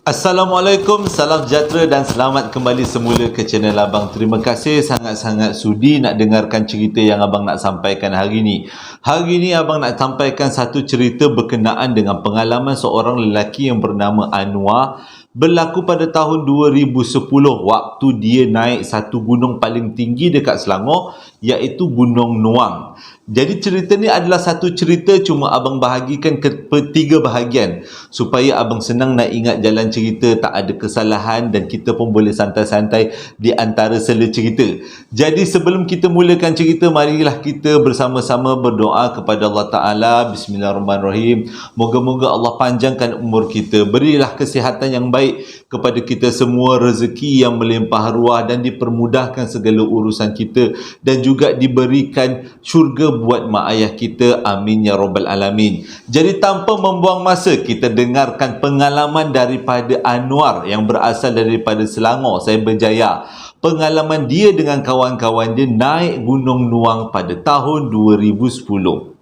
Assalamualaikum, salam sejahtera dan selamat kembali semula ke channel Abang. Terima kasih sangat-sangat sudi nak dengarkan cerita yang Abang nak sampaikan hari ini. Hari ini Abang nak sampaikan satu cerita berkenaan dengan pengalaman seorang lelaki yang bernama Anwar, berlaku pada tahun 2010 waktu dia naik satu gunung paling tinggi dekat Selangor, iaitu Gunung Nuang. Jadi cerita ni adalah satu cerita, cuma abang bahagikan ke tiga bahagian supaya abang senang nak ingat jalan cerita, tak ada kesalahan dan kita pun boleh santai-santai di antara sela cerita. Jadi sebelum kita mulakan cerita, marilah kita bersama-sama berdoa kepada Allah Ta'ala. Bismillahirrahmanirrahim. Moga-moga Allah panjangkan umur kita, berilah kesihatan yang baik kepada kita semua, rezeki yang melimpah ruah dan dipermudahkan segala urusan kita, dan juga diberikan syurga buat mak ayah kita. Amin ya rabbal alamin. Jadi tanpa membuang masa, kita dengarkan pengalaman daripada Anwar yang berasal daripada Selangor, Cyberjaya. Pengalaman dia dengan kawan-kawan dia naik Gunung Nuang pada tahun 2010.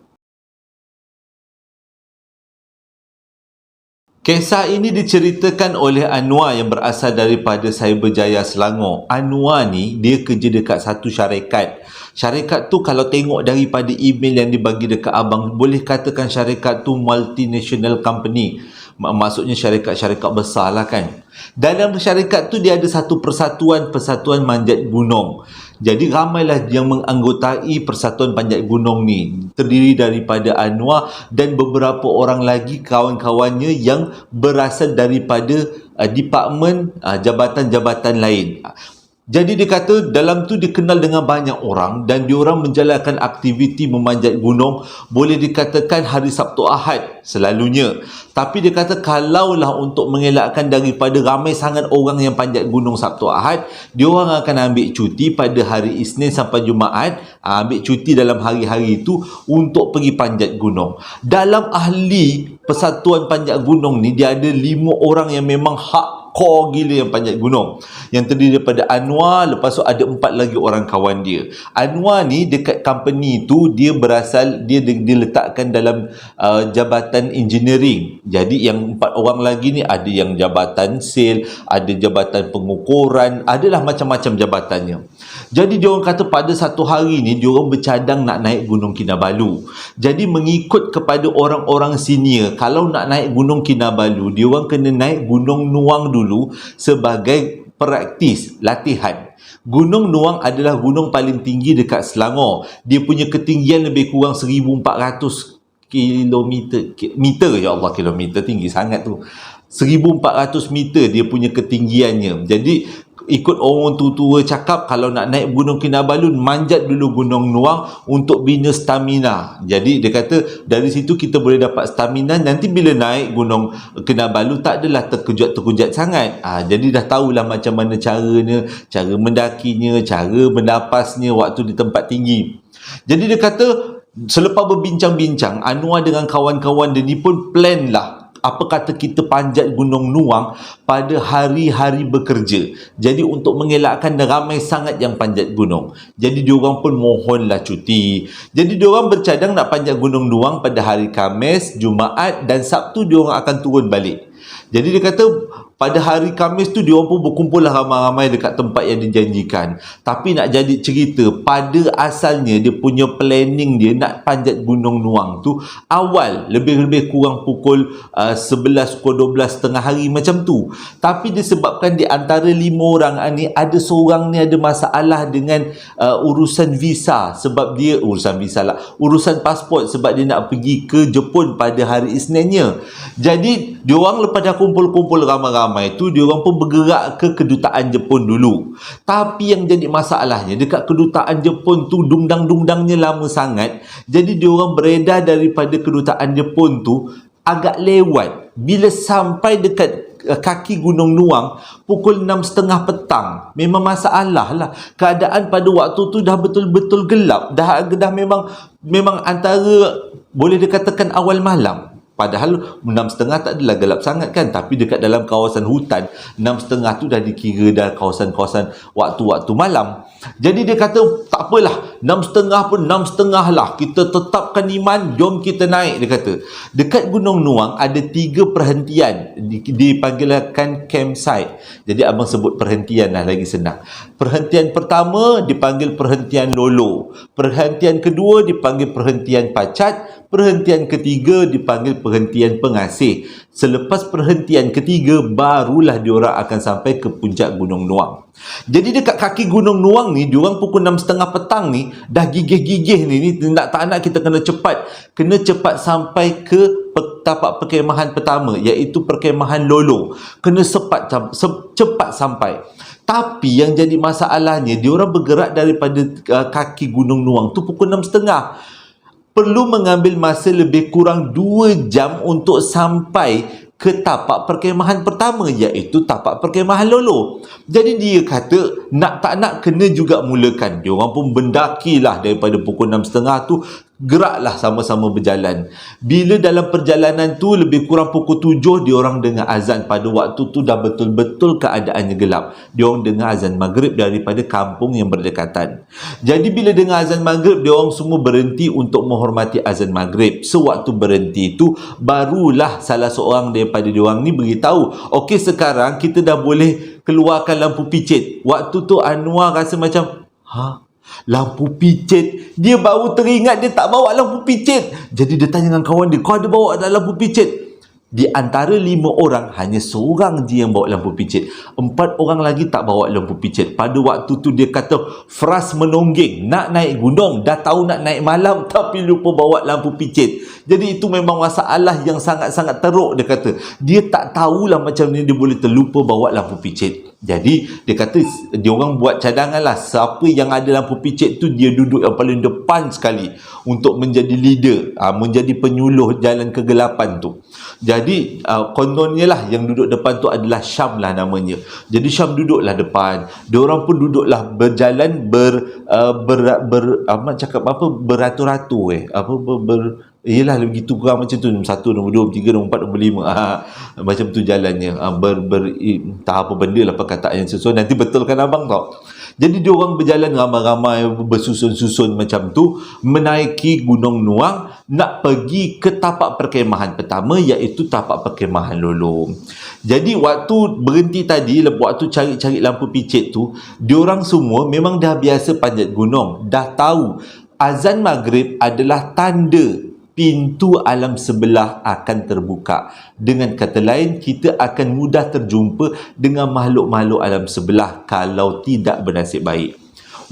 Kisah ini diceritakan oleh Anwar yang berasal daripada Cyberjaya, Selangor. Anwar ni dia kerja dekat satu syarikat. Syarikat tu kalau tengok daripada email yang dibagi dekat abang, boleh katakan syarikat tu multinational company. Maksudnya syarikat-syarikat besar lah kan. Dalam syarikat tu dia ada satu persatuan manjat gunung. Jadi ramailah yang menganggotai persatuan panjat gunung ni. Terdiri daripada Anwar dan beberapa orang lagi kawan-kawannya yang berasal daripada departmen jabatan-jabatan lain. Jadi dia kata dalam tu dikenal dengan banyak orang dan diorang menjalankan aktiviti memanjat gunung, boleh dikatakan hari Sabtu Ahad selalunya. Tapi dia kata kalaulah untuk mengelakkan daripada ramai sangat orang yang panjat gunung Sabtu Ahad, diorang akan ambil cuti pada hari Isnin sampai Jumaat, ambil cuti dalam hari-hari itu untuk pergi panjat gunung. Dalam ahli persatuan panjat gunung ni, dia ada 5 orang yang memang core gila yang panjat gunung, yang terdiri daripada Anwar, lepas tu ada 4 lagi orang kawan dia. Anwar ni dekat company tu dia berasal, dia diletakkan dalam jabatan engineering. Jadi yang 4 orang lagi ni ada yang jabatan sale, ada jabatan pengukuran, adalah macam-macam jabatannya. Jadi diorang kata pada satu hari ni diorang bercadang nak naik Gunung Kinabalu. Jadi mengikut kepada orang-orang senior, kalau nak naik Gunung Kinabalu, diorang kena naik Gunung Nuang dulu sebagai praktis latihan. Gunung Nuang adalah gunung paling tinggi dekat Selangor. Dia punya ketinggian lebih kurang 1400 meter. Ya Allah, kilometer tinggi sangat tu. 1400 meter dia punya ketinggiannya. Jadi ikut orang tua-tua cakap, kalau nak naik Gunung Kinabalu, manjat dulu Gunung Nuang untuk bina stamina. Jadi dia kata dari situ kita boleh dapat stamina, nanti bila naik Gunung Kinabalu tak adalah terkejut-terkejut sangat. Jadi dah tahulah macam mana caranya, cara mendakinya, cara bernapasnya waktu di tempat tinggi. Jadi dia kata selepas berbincang-bincang, Anwar dengan kawan-kawan dia ni pun plan lah, apa kata kita panjat Gunung Nuang pada hari-hari bekerja. Jadi untuk mengelakkan ramai sangat yang panjat gunung, jadi diorang pun mohonlah cuti. Jadi diorang bercadang nak panjat Gunung Nuang pada hari Khamis, Jumaat dan Sabtu diorang akan turun balik. Jadi dia kata pada hari Khamis tu diorang pun berkumpul lah ramai-ramai dekat tempat yang dijanjikan. Tapi nak jadi cerita, pada asalnya dia punya planning dia nak panjat Gunung Nuang tu awal lebih-lebih kurang pukul 11, pukul 12 tengah hari macam tu. Tapi disebabkan di antara 5 orang ni ada seorang ni ada masalah dengan urusan visa, sebab dia urusan pasport, sebab dia nak pergi ke Jepun pada hari Isninnya. Jadi diorang lepas dah kumpul-kumpul ramai-ramai tu, diorang pun bergerak ke kedutaan Jepun dulu. Tapi yang jadi masalahnya, dekat kedutaan Jepun tu dungdang-dungdangnya lama sangat. Jadi diorang beredar daripada kedutaan Jepun tu agak lewat. Bila sampai dekat kaki Gunung Nuang pukul 6.30 petang, memang masalah lah. Keadaan pada waktu tu dah betul-betul gelap. Dah memang antara boleh dikatakan awal malam. Padahal 6.30 tak adalah gelap sangat kan, tapi dekat dalam kawasan hutan 6.30 tu dah dikira dah kawasan-kawasan waktu-waktu malam. Jadi dia kata tak apalah, 6,5 pun 6,5 lah. Kita tetapkan iman, jom kita naik, dia kata. Dekat Gunung Nuang ada 3 perhentian, dipanggilkan campsite. Jadi abang sebut perhentian lah, lagi senang. Perhentian pertama dipanggil perhentian Lolo. Perhentian kedua dipanggil perhentian Pacat. Perhentian ketiga dipanggil perhentian Pengasih. Selepas perhentian ketiga, barulah diorang akan sampai ke puncak Gunung Nuang. Jadi dekat kaki Gunung Nuang ni, diorang pukul 6.30 petang ni, dah gigih-gigih ni tak nak kita kena cepat. Kena cepat sampai ke tapak perkemahan pertama, iaitu perkemahan Lolo. Kena cepat sampai. Tapi yang jadi masalahnya, diorang bergerak daripada kaki Gunung Nuang tu pukul 6.30. Perlu mengambil masa lebih kurang 2 jam untuk sampai ke tapak perkemahan pertama, iaitu tapak perkemahan Lolo. Jadi dia kata nak tak nak kena juga mulakan. Dia orang pun bendakilah daripada pukul 6.30 tu, geraklah sama-sama berjalan. Bila dalam perjalanan tu lebih kurang pukul 7, dia orang dengar azan. Pada waktu tu dah betul-betul keadaannya gelap. Dia orang dengar azan maghrib daripada kampung yang berdekatan. Jadi bila dengar azan maghrib, dia orang semua berhenti untuk menghormati azan maghrib. Sewaktu berhenti tu, barulah salah seorang daripada dia orang ni beritahu, okey, sekarang kita dah boleh keluarkan lampu picit. Waktu tu Anwar rasa macam, lampu picit. Dia baru teringat dia tak bawa lampu picit. Jadi dia tanya dengan kawan dia, kau ada bawa lampu picit? Di antara 5 orang, hanya seorang je yang bawa lampu picit. 4 orang lagi tak bawa lampu picit. Pada waktu tu dia kata, Fras menonggeng, nak naik gunung, dah tahu nak naik malam, tapi lupa bawa lampu picit. Jadi itu memang masalah yang sangat-sangat teruk, dia kata. Dia tak tahulah macam ni dia boleh terlupa bawa lampu picit. Jadi dia kata dia orang buat cadangan lah, siapa yang ada lampu picit tu dia duduk yang paling depan sekali untuk menjadi leader, menjadi penyuluh jalan kegelapan tu. Jadi kononnya lah yang duduk depan tu adalah Syam lah namanya. Jadi Syam duduklah depan, dia orang pun duduklah berjalan beratur-ratur Yelah, begitu kurang macam tu, nombor 1, nombor 2, nombor 3, nombor 4, nombor 5. Macam tu jalannya. Tak apa benda lah perkataan yang sesuai. Nanti betulkan abang tau. Jadi dia orang berjalan ramai-ramai, bersusun-susun macam tu, menaiki Gunung Nuang, nak pergi ke tapak perkemahan pertama, iaitu tapak perkemahan Lolo. Jadi waktu berhenti tadi, waktu cari-cari lampu picit tu, dia orang semua memang dah biasa panjat gunung, dah tahu azan maghrib adalah tanda pintu alam sebelah akan terbuka. Dengan kata lain, kita akan mudah terjumpa dengan makhluk-makhluk alam sebelah kalau tidak bernasib baik.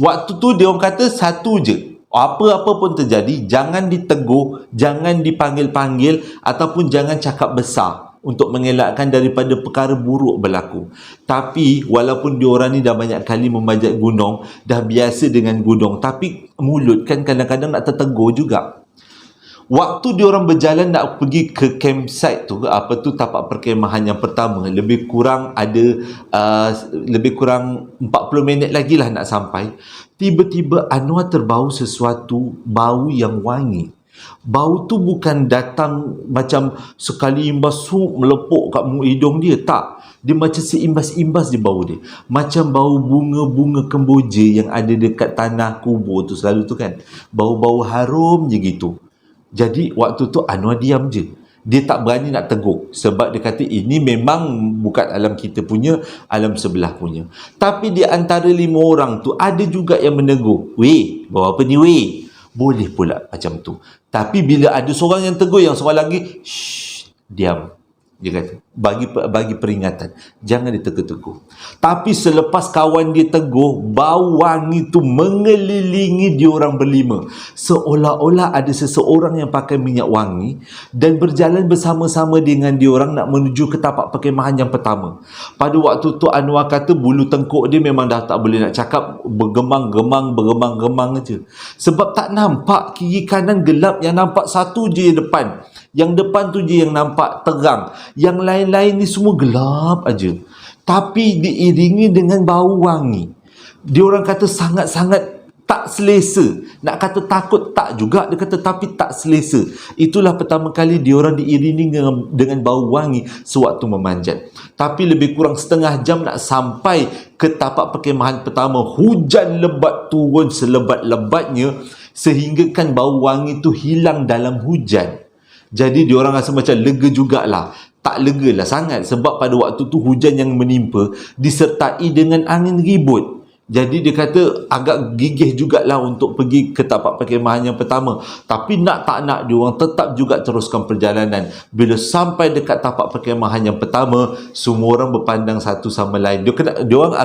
Waktu tu dia orang kata satu je, apa-apa pun terjadi, jangan ditegur, jangan dipanggil-panggil, ataupun jangan cakap besar untuk mengelakkan daripada perkara buruk berlaku. Tapi walaupun diorang ni dah banyak kali memanjat gunung, dah biasa dengan gunung, tapi mulut kan kadang-kadang nak tertegur juga. Waktu diorang berjalan nak pergi ke campsite tu, tapak perkemahan yang pertama, lebih kurang 40 minit lagi lah nak sampai. Tiba-tiba Anwar terbau sesuatu bau yang wangi. Bau tu bukan datang macam sekali imbas melepuk kat hidung dia, tak. Dia macam seimbas-imbas dia bau dia. Macam bau bunga-bunga kemboja yang ada dekat tanah kubur tu selalu tu kan. Bau-bau harum je gitu. Jadi waktu tu Anwar diam je. Dia tak berani nak tegur. Sebab dia kata ini memang bukan alam kita punya, alam sebelah punya. Tapi di antara 5 orang tu ada juga yang menegur. Weh, bawa apa ni weh? Boleh pula macam tu. Tapi bila ada seorang yang tegur, yang seorang lagi, shh, diam. Dia kata, bagi peringatan, jangan ditegur-tegur. Tapi selepas kawan dia tegur, bau wangi tu mengelilingi diorang berlima. Seolah-olah ada seseorang yang pakai minyak wangi dan berjalan bersama-sama dengan diorang nak menuju ke tapak perkemahan yang pertama. Pada waktu tu Anwar kata bulu tengkuk dia memang dah tak boleh nak cakap, bergemang-gemang je. Sebab tak nampak kiri kanan, gelap, yang nampak satu je depan. Yang depan tu je yang nampak terang. Yang lain-lain ni semua gelap aja. Tapi diiringi dengan bau wangi. Dia orang kata sangat-sangat tak selesa. Nak kata takut tak juga, dia kata tapi tak selesa. Itulah pertama kali diorang diiringi dengan bau wangi sewaktu memanjat. Tapi lebih kurang setengah jam nak sampai ke tapak perkemahan pertama, hujan lebat turun selebat-lebatnya sehinggakan bau wangi tu hilang dalam hujan. Jadi diorang rasa macam lega jugalah. Tak lega lah sangat sebab pada waktu tu hujan yang menimpa disertai dengan angin ribut. Jadi dia kata agak gigih jugalah untuk pergi ke tapak perkemahan yang pertama. Tapi nak tak nak diorang tetap juga teruskan perjalanan. Bila sampai dekat tapak perkemahan yang pertama, semua orang berpandang satu sama lain. Diorang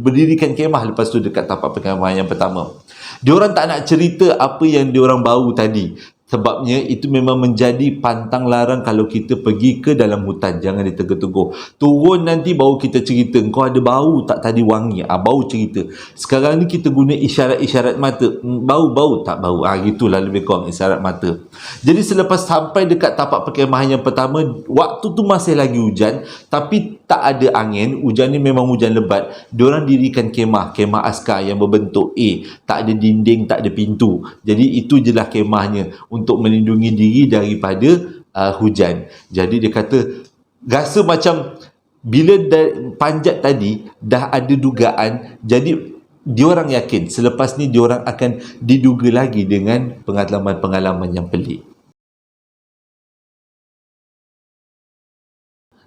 berdirikan kemah lepas tu dekat tapak perkemahan yang pertama. Diorang tak nak cerita apa yang diorang bau tadi. Sebabnya itu memang menjadi pantang larang kalau kita pergi ke dalam hutan. Jangan ditegur-tegur. Turun nanti baru kita cerita. Kau ada bau tak tadi wangi? Bau cerita. Sekarang ni kita guna isyarat-isyarat mata. Bau tak bau? Gitulah lebih kurang isyarat mata. Jadi selepas sampai dekat tapak perkemahan yang pertama, waktu tu masih lagi hujan. Tapi tak ada angin. Hujan ni memang hujan lebat. Diorang dirikan kemah askar yang berbentuk A. Tak ada dinding, tak ada pintu. Jadi itu je lah kemahnya untuk melindungi diri daripada hujan. Jadi dia kata rasa macam bila panjat tadi dah ada dugaan, jadi diorang yakin selepas ni diorang akan diduga lagi dengan pengalaman-pengalaman yang pelik.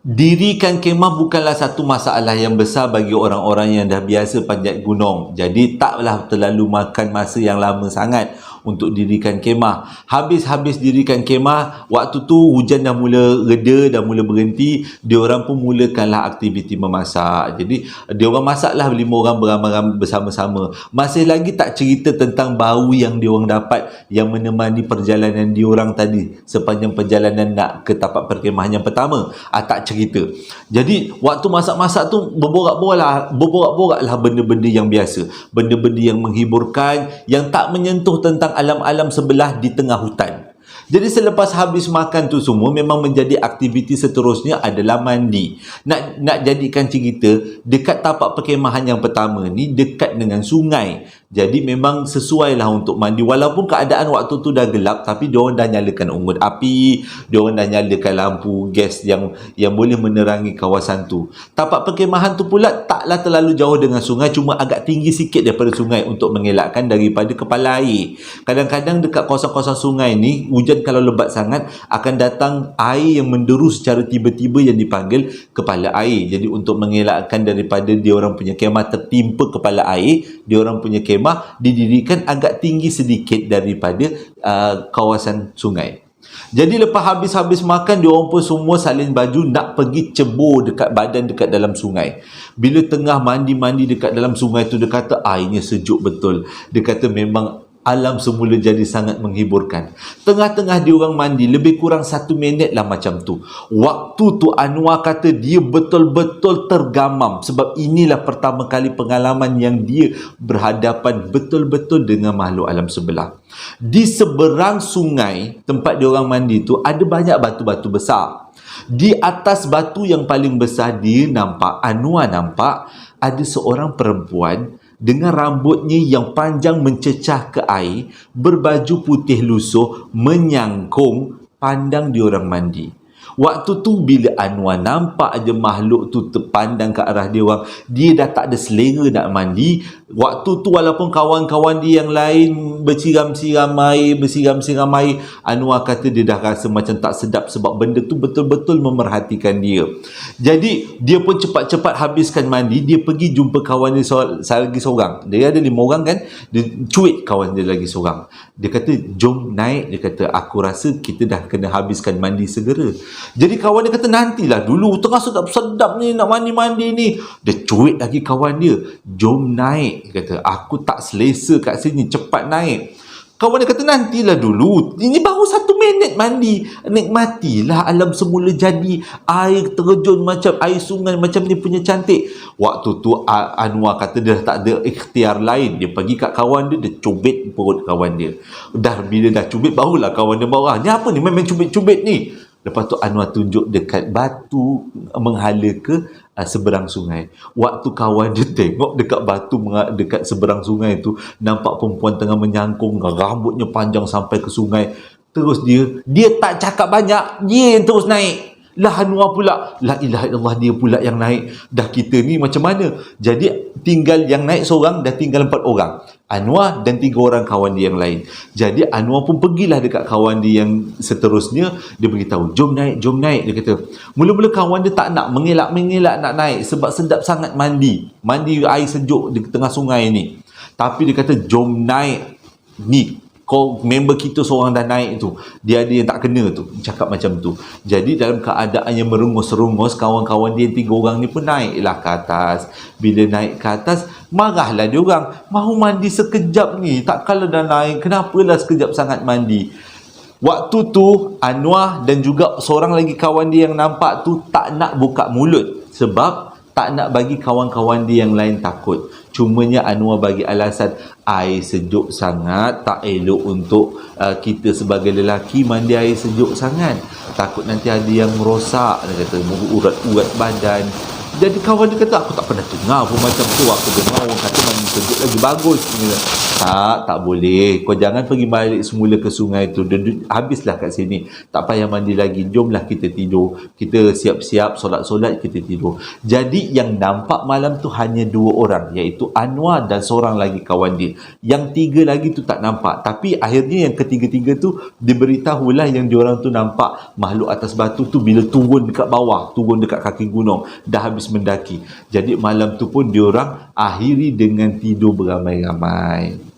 Dirikan kemah bukanlah satu masalah yang besar bagi orang-orang yang dah biasa panjat gunung. Jadi taklah terlalu makan masa yang lama sangat untuk dirikan kemah. Habis dirikan kemah, waktu tu hujan dah mula reda, dah mula berhenti, diorang pun mulakanlah aktiviti memasak. Jadi diorang masaklah 5 orang beramai-ramai bersama-sama. Masih lagi tak cerita tentang bau yang diorang dapat yang menemani perjalanan diorang tadi sepanjang perjalanan nak ke tapak perkemahan yang pertama. Tak cerita. Jadi waktu masak-masak tu berborak-boraklah benda-benda yang biasa, benda-benda yang menghiburkan, yang tak menyentuh tentang alam-alam sebelah di tengah hutan. Jadi selepas habis makan tu semua, memang menjadi aktiviti seterusnya adalah mandi. Nak jadikan cerita, dekat tapak perkemahan yang pertama ni dekat dengan sungai. Jadi memang sesuai lah untuk mandi. Walaupun keadaan waktu tu dah gelap, tapi diorang dah nyalakan unggun api, diorang dah nyalakan lampu gas yang boleh menerangi kawasan tu. Tapak perkemahan tu pula taklah terlalu jauh dengan sungai, cuma agak tinggi sikit daripada sungai untuk mengelakkan daripada kepala air. Kadang-kadang dekat kawasan-kawasan sungai ni, hujan kalau lebat sangat, akan datang air yang menderu secara tiba-tiba yang dipanggil kepala air. Jadi untuk mengelakkan daripada diorang punya kemah tertimpa kepala air, diorang punya kemah didirikan agak tinggi sedikit daripada kawasan sungai. Jadi lepas habis makan, diorang pun semua salin baju nak pergi cebur dekat badan dekat dalam sungai. Bila tengah mandi-mandi dekat dalam sungai tu, dia kata airnya sejuk betul. Dia kata memang alam semula jadi sangat menghiburkan. Tengah-tengah diorang mandi, lebih kurang 1 minit lah macam tu. Waktu tu Anwar kata dia betul-betul tergamam sebab inilah pertama kali pengalaman yang dia berhadapan betul-betul dengan makhluk alam sebelah. Di seberang sungai tempat diorang mandi tu ada banyak batu-batu besar. Di atas batu yang paling besar, Anwar nampak ada seorang perempuan dengan rambutnya yang panjang mencecah ke air, berbaju putih lusuh, menyangkung, pandang diorang mandi. Waktu tu bila Anwar nampak aja makhluk tu terpandang ke arah diorang, dia dah tak ada selera nak mandi. Waktu tu walaupun kawan-kawan dia yang lain bersiram-siram air, Anwar kata dia dah rasa macam tak sedap sebab benda tu betul-betul memerhatikan dia. Jadi dia pun cepat-cepat habiskan mandi, dia pergi jumpa kawan dia lagi seorang. Dia ada 5 orang kan, dia cuit kawan dia lagi seorang. Dia kata jom naik, dia kata aku rasa kita dah kena habiskan mandi segera. Jadi kawan dia kata nantilah dulu, tengah sedap-sedap ni nak mandi-mandi ni. Dia cuit lagi kawan dia, jom naik. Dia kata aku tak selesa kat sini, cepat naik. Kawan dia kata nantilah dulu, ini baru 1 minit mandi, nikmatilah alam semula jadi, air terjun macam air sungai macam ni punya cantik. Waktu tu Anwar kata dia tak ada ikhtiar lain, dia pergi kat kawan dia, dia cubit perut kawan dia. Bila dah cubit barulah kawan dia bawa, ni apa ni, main cubit-cubit ni. Lepas tu Anwar tunjuk dekat batu menghala ke seberang sungai. Waktu kawan dia tengok dekat batu dekat seberang sungai tu, nampak perempuan tengah menyangkung, rambutnya panjang sampai ke sungai. Terus dia tak cakap banyak, dia yang terus naik. Lah Anwar pula, la ilaha illallah, dia pula yang naik. Dah kita ni macam mana? Jadi tinggal yang naik seorang, dah tinggal 4 orang. Anwar dan 3 orang kawan dia yang lain. Jadi Anwar pun pergilah dekat kawan dia yang seterusnya. Dia beritahu, jom naik. Dia kata, mula-mula kawan dia tak nak, mengelak-mengelak nak naik sebab sedap sangat mandi air sejuk di tengah sungai ni. Tapi dia kata, jom naik ni, kau member kita seorang dah naik tu, dia ada yang tak kena tu, cakap macam tu. Jadi dalam keadaan yang merengus-rengus, kawan-kawan dia 3 orang ni pun naiklah ke atas. Bila naik ke atas, marahlah dia orang, mahu mandi sekejap ni, tak kalau dah naik, kenapalah sekejap sangat mandi. Waktu tu Anwar dan juga seorang lagi kawan dia yang nampak tu tak nak buka mulut sebab tak nak bagi kawan-kawan dia yang lain takut. Cumanya Anwar bagi alasan, air sejuk sangat, tak elok untuk kita sebagai lelaki mandi air sejuk sangat. Takut nanti ada yang merosak, dia kata, urat-urat badan. Jadi kawan dia kata, aku tak pernah dengar pun macam tu. Aku dengar orang kata mandi sejuk lagi bagus. Tak boleh. Kau jangan pergi balik semula ke sungai tu. Habislah kat sini. Tak payah mandi lagi. Jomlah kita tidur. Kita siap-siap, solat-solat, kita tidur. Jadi yang nampak malam tu hanya 2 orang, iaitu Anwar dan seorang lagi kawan dia. Yang 3 lagi tu tak nampak. Tapi akhirnya yang ketiga-tiga tu diberitahulah yang diorang tu nampak makhluk atas batu tu bila turun dekat bawah, turun dekat kaki gunung, dah habis mendaki. Jadi malam tu pun diorang akhiri dengan tidur beramai-ramai.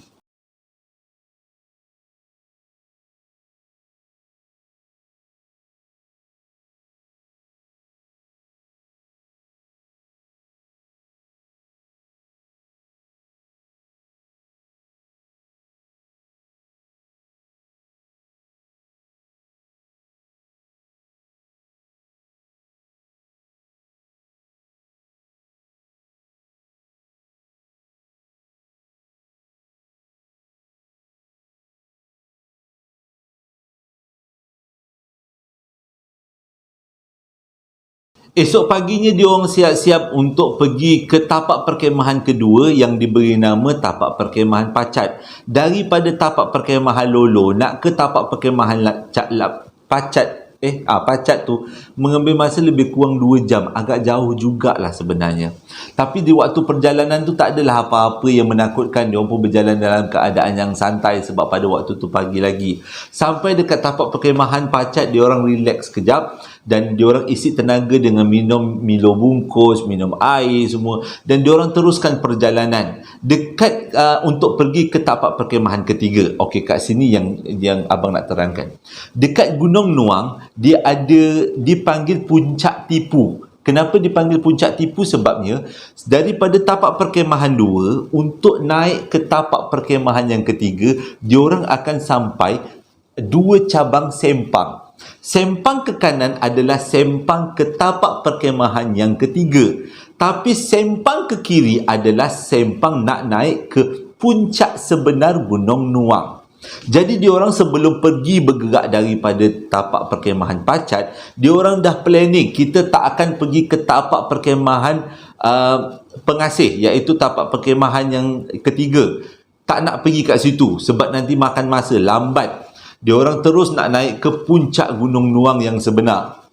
Esok paginya diorang siap-siap untuk pergi ke tapak perkemahan kedua yang diberi nama tapak perkemahan Pacat. Daripada tapak perkemahan Lolo nak ke tapak perkemahan Pacat tu mengambil masa lebih kurang 2 jam. Agak jauh jugalah sebenarnya. Tapi di waktu perjalanan tu tak adalah apa-apa yang menakutkan. Diorang pun berjalan dalam keadaan yang santai sebab pada waktu tu pagi lagi. Sampai dekat tapak perkemahan Pacat, diorang relax kejap dan diorang isi tenaga dengan minum Milo bungkus, minum air semua, dan diorang teruskan perjalanan dekat untuk pergi ke tapak perkemahan ketiga. Okey, kat sini yang abang nak terangkan. Dekat Gunung Nuang, dia ada dipanggil Puncak Tipu. Kenapa dipanggil Puncak Tipu? Sebabnya daripada tapak perkemahan 2 untuk naik ke tapak perkemahan yang ketiga, diorang akan sampai 2 cabang sempang. Sempang ke kanan adalah sempang ke tapak perkemahan yang ketiga. Tapi sempang ke kiri adalah sempang nak naik ke puncak sebenar Gunung Nuang. Jadi diorang sebelum pergi bergerak daripada tapak perkemahan Pacat, diorang dah planning, kita tak akan pergi ke tapak perkemahan Pengasih, iaitu tapak perkemahan yang ketiga. Tak nak pergi kat situ sebab nanti makan masa, lambat. Diorang terus nak naik ke puncak Gunung Nuang yang sebenar.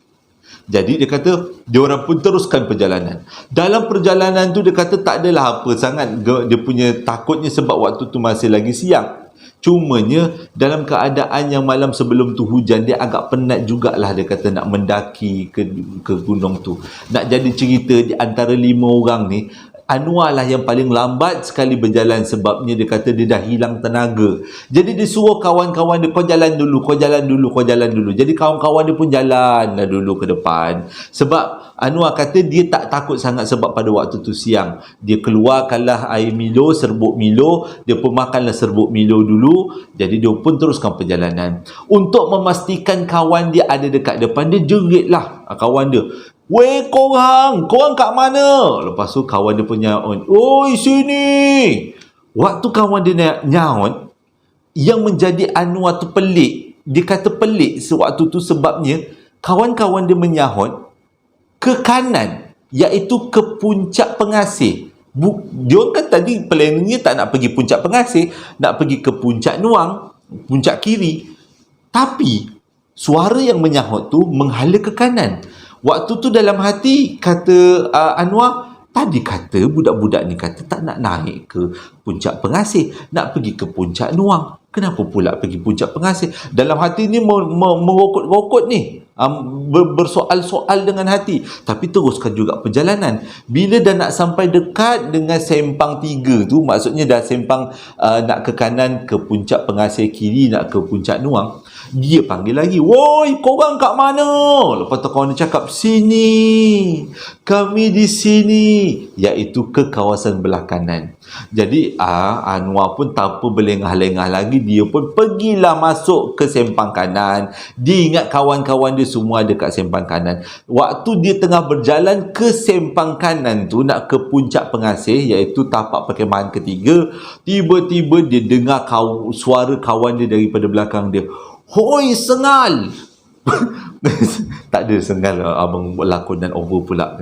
Jadi dia kata, diorang pun teruskan perjalanan. Dalam perjalanan tu dia kata tak adalah apa sangat dia punya takutnya sebab waktu tu masih lagi siang. Cumanya dalam keadaan yang malam sebelum tu hujan, dia agak penat jugalah dia kata nak mendaki ke gunung tu. Nak jadi cerita di antara 5 orang ni, Anwar lah yang paling lambat sekali berjalan sebabnya dia kata dia dah hilang tenaga. Jadi dia suruh kawan-kawan dia, kau jalan dulu. Jadi kawan-kawan dia pun jalan lah dulu ke depan. Sebab Anwar kata dia tak takut sangat sebab pada waktu tu siang. Dia keluarkanlah air Milo, serbuk Milo, dia pun makanlah serbuk Milo dulu. Jadi dia pun teruskan perjalanan. Untuk memastikan kawan dia ada dekat depan, dia jeritlah kawan dia. Weh korang kat mana? Lepas tu kawan dia punya nyaut, oi sini. Waktu kawan dia nyaut, yang menjadi Anwar tu pelik. Dia kata pelik sewaktu tu sebabnya kawan-kawan dia menyahut ke kanan, iaitu ke puncak pengasih. Dia kan tadi planningnya tak nak pergi puncak pengasih, nak pergi ke puncak Nuang, puncak kiri. Tapi suara yang menyahut tu menghala ke kanan. Waktu tu dalam hati kata Anwar, tadi kata budak-budak ni kata tak nak naik ke puncak pengasih, nak pergi ke puncak Nuang. Kenapa pula pergi puncak pengasih? Dalam hati ni merokot-rokot ni, bersoal-soal dengan hati. Tapi teruskan juga perjalanan. Bila dah nak sampai dekat dengan sempang 3 tu, maksudnya dah sempang nak ke kanan ke puncak pengasih, kiri nak ke puncak Nuang, dia panggil lagi, "Woi, korang kat mana?" Lepas tu kawan dia cakap, "Sini, kami di sini," iaitu ke kawasan belah kanan. Jadi Anwar pun tak apa berlengah-lengah lagi, dia pun pergilah masuk ke sempang kanan. Dia ingat kawan-kawan dia semua ada kat sempang kanan. Waktu dia tengah berjalan ke sempang kanan tu, nak ke puncak pengasih, iaitu tapak perkemahan ketiga, tiba-tiba dia dengar suara kawan dia daripada belakang dia, "Hoi Sengal!" Tak ada Sengal, abang lakon dan over pula.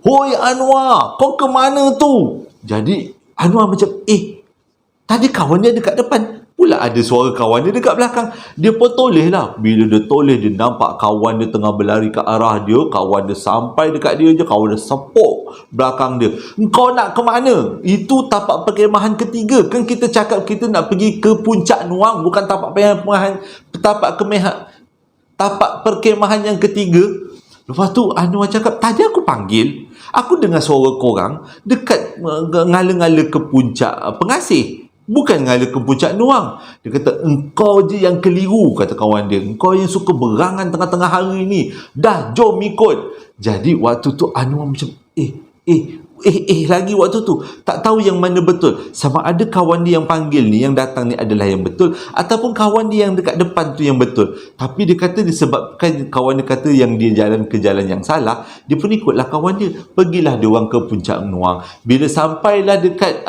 "Hoi Anwar, kau ke mana tu?" Jadi Anwar macam, tadi kawan dia dekat depan, pula ada suara kawan dia dekat belakang. Dia pun toleh lah. Bila dia toleh, dia nampak kawan dia tengah berlari ke arah dia. Kawan dia sampai dekat dia je, kawan dia sepuk belakang dia. "Kau nak ke mana? Itu tapak perkemahan ketiga. Kan kita cakap kita nak pergi ke puncak Nuang, bukan tapak perkemahan yang ketiga." Lepas tu Anwar cakap, "Tadi aku panggil, aku dengar suara korang dekat ngala-ngala ke puncak pengasih, bukan ngala ke puncak Nuang." Dia kata, "Engkau je yang keliru," kata kawan dia. "Engkau yang suka berangan tengah-tengah hari ni. Dah, jom ikut." Jadi waktu tu Anwar macam, lagi waktu tu tak tahu yang mana betul, sama ada kawan dia yang panggil ni, yang datang ni adalah yang betul, ataupun kawan dia yang dekat depan tu yang betul. Tapi dia kata disebabkan kawan dia kata yang dia jalan ke jalan yang salah, dia pun ikutlah kawan dia. Pergilah dia orang ke puncak Nuang. Bila sampailah dekat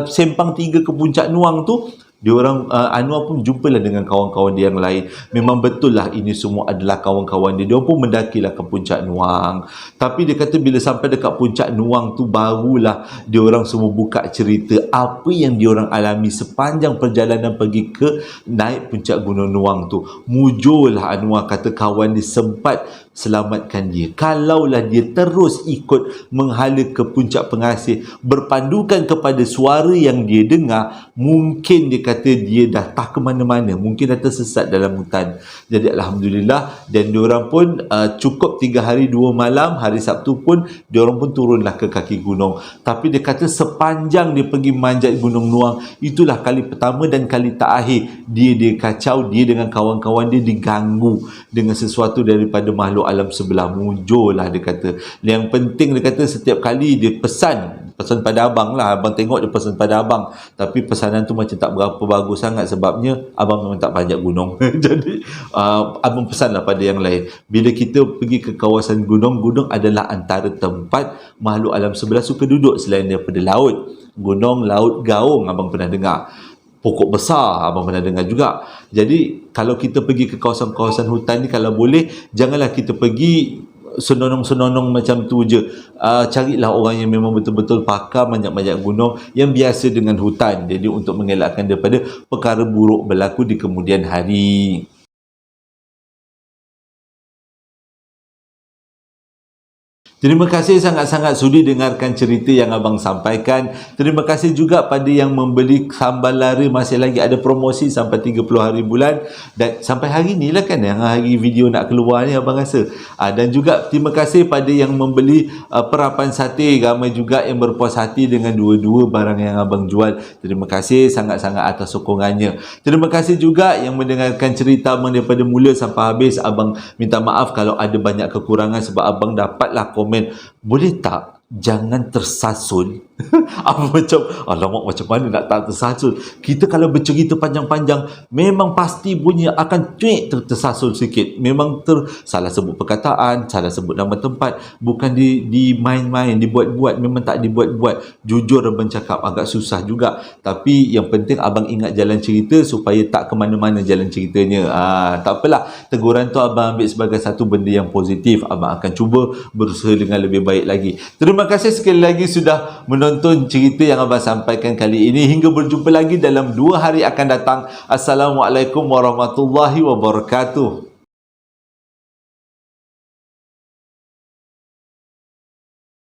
sempang 3 ke puncak Nuang tu, dia orang Anwar pun jumpalah dengan kawan-kawan dia yang lain. Memang betul lah ini semua adalah kawan-kawan dia. Dia pun mendakilah ke puncak Nuang. Tapi dia kata bila sampai dekat puncak Nuang tu, barulah dia orang semua buka cerita apa yang dia orang alami sepanjang perjalanan pergi ke naik puncak Gunung Nuang tu. Mujurlah Anwar kata kawan dia sempat selamatkan dia. Kalaulah dia terus ikut menghala ke puncak pengasih, berpandukan kepada suara yang dia dengar, mungkin dia kata dia dah tak ke mana-mana, mungkin dah tersesat dalam hutan. Jadi Alhamdulillah, dan diorang pun cukup 3 hari 2 malam, hari Sabtu pun diorang pun turunlah ke kaki gunung. Tapi dia kata sepanjang dia pergi manjat Gunung Nuang, itulah kali pertama dan kali terakhir dia kacau, dia dengan kawan-kawan dia diganggu dengan sesuatu daripada makhluk alam sebelah. Mujurlah dia kata. Yang penting dia kata setiap kali dia pesan pada abang lah, abang tengok dia pesan pada abang, tapi pesanan tu macam tak berapa bagus sangat, sebabnya abang memang tak panjat gunung. Jadi abang pesanlah pada yang lain, bila kita pergi ke kawasan gunung adalah antara tempat makhluk alam sebelah suka duduk selain daripada laut. Gunung, laut, gaung abang pernah dengar, pokok besar abang pernah dengar juga. Jadi kalau kita pergi ke kawasan-kawasan hutan ni, kalau boleh janganlah kita pergi senonong-senonong macam tu je. Carilah orang yang memang betul-betul pakar manjat-manjat gunung, yang biasa dengan hutan, jadi untuk mengelakkan daripada perkara buruk berlaku di kemudian hari. Terima kasih sangat-sangat sudi dengarkan cerita yang abang sampaikan. Terima kasih juga pada yang membeli sambal lari, masih lagi ada promosi sampai 30 hari bulan, dan sampai hari ni lah kan yang hari video nak keluar ni abang rasa. Dan juga terima kasih pada yang membeli perapan sate, ramai juga yang berpuas hati dengan dua-dua barang yang abang jual. Terima kasih sangat-sangat atas sokongannya. Terima kasih juga yang mendengarkan cerita abang daripada mula sampai habis. Abang minta maaf kalau ada banyak kekurangan sebab abang dapatlah komen, boleh tak jangan tersasul Apa macam, alamak macam mana nak tak tersasul. Kita kalau bercerita panjang-panjang, memang pasti bunyi akan cuik tersasul sikit. Memang salah sebut perkataan, salah sebut nama tempat, bukan di main-main, dibuat-buat, memang tak dibuat-buat. Jujur abang cakap agak susah juga. Tapi yang penting abang ingat jalan cerita supaya tak ke mana-mana jalan ceritanya. Tak apalah, teguran tu abang ambil sebagai satu benda yang positif. Abang akan cuba berusaha dengan lebih baik lagi. Terima kasih sekali lagi sudah menonton cerita yang abang sampaikan kali ini. Hingga berjumpa lagi dalam 2 hari akan datang. Assalamualaikum warahmatullahi wabarakatuh.